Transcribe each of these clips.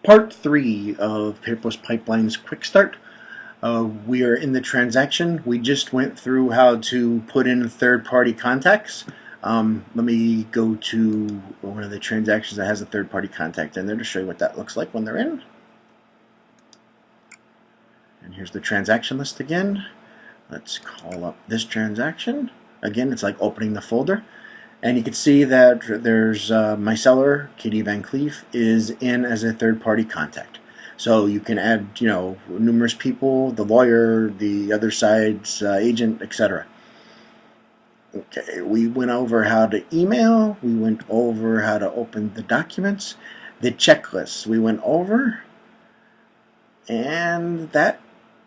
Part 3 of Paperless Pipeline's Quick Start. We are in the transaction. We just went through how to put in third-party contacts. Let me go to one of the transactions that has a third-party contact in there to show you what that looks like when they're in. And here's the transaction list again. Let's call up this transaction. Again, it's like opening the folder. And you can see that there's my seller, Katie Van Cleef, is in as a third-party contact. So you can add, numerous people, the lawyer, the other side's agent, etc. Okay, we went over how to email. We went over how to open the documents. The checklist we went over. And that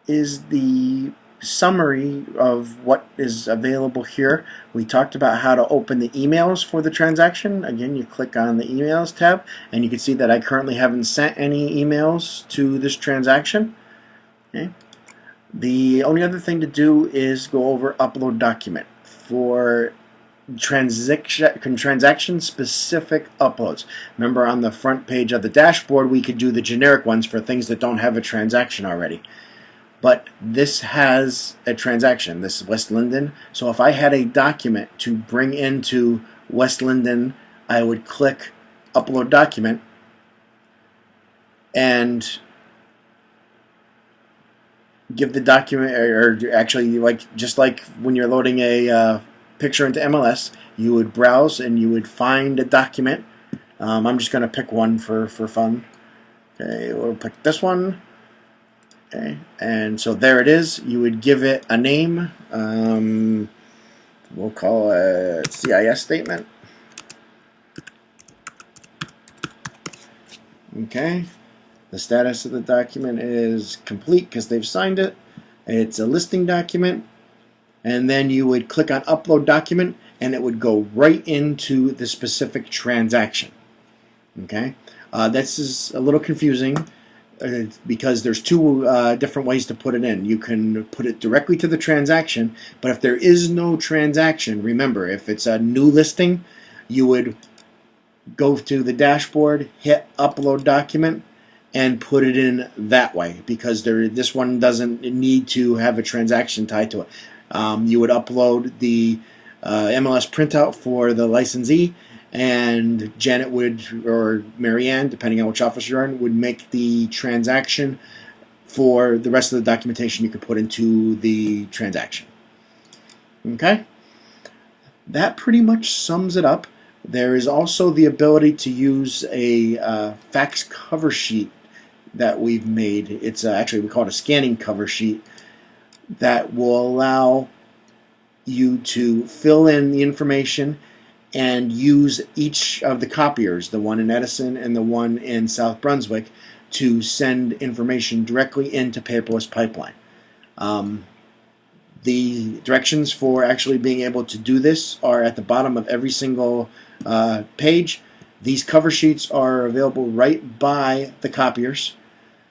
is the summary of what is available here. We talked about how to open the emails for the transaction. Again, you click on the emails tab and you can see that I currently haven't sent any emails to this transaction. Okay. The only other thing to do is go over upload document for transaction specific uploads. Remember, on the front page of the dashboard we could do the generic ones for things that don't have a transaction already. But this has a transaction, this is West Linden. So if I had a document to bring into West Linden, I would click Upload Document, and give the document, or actually, just like when you're loading a picture into MLS, you would browse and you would find a document. I'm just going to pick one for fun. Okay, we'll pick this one. Okay, and so there it is. You would give it a name. We'll call it CIS statement. Okay, the status of the document is complete because they've signed it. It's a listing document, and then you would click on upload document and it would go right into the specific transaction. Okay, this is a little confusing because there's two different ways to put it in. You can put it directly to the transaction, but if there is no transaction, remember, if it's a new listing, you would go to the dashboard, hit upload document, and put it in that way, because this one doesn't need to have a transaction tied to it. You would upload the MLS printout for the licensee, and Janet would, or Marianne, depending on which office you're in, would make the transaction for the rest of the documentation you could put into the transaction. Okay? That pretty much sums it up. There is also the ability to use a fax cover sheet that we've made. It's actually, we call it a scanning cover sheet that will allow you to fill in the information and use each of the copiers, the one in Edison and the one in South Brunswick, to send information directly into Paperless Pipeline. The directions for actually being able to do this are at the bottom of every single page. These cover sheets are available right by the copiers.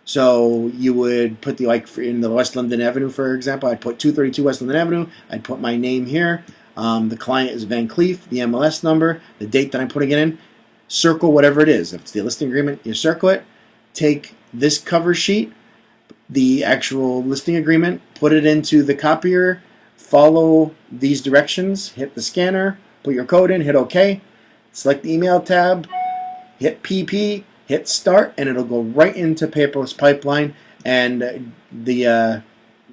So you would put in the West Linden Avenue, for example, I'd put 232 West Linden Avenue, I'd put my name here. The client is Van Cleef, the MLS number, the date that I'm putting it in, circle whatever it is. If it's the listing agreement, you circle it, take this cover sheet, the actual listing agreement, put it into the copier, follow these directions, hit the scanner, put your code in, hit OK, select the email tab, hit PP, hit start, and it'll go right into Paperless Pipeline, and the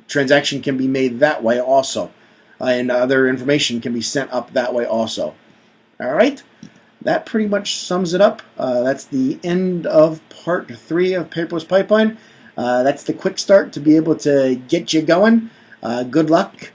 transaction can be made that way also. And other information can be sent up that way also. Alright, that pretty much sums it up. That's the end of part 3 of Paperless Pipeline. That's the quick start to be able to get you going. Good luck.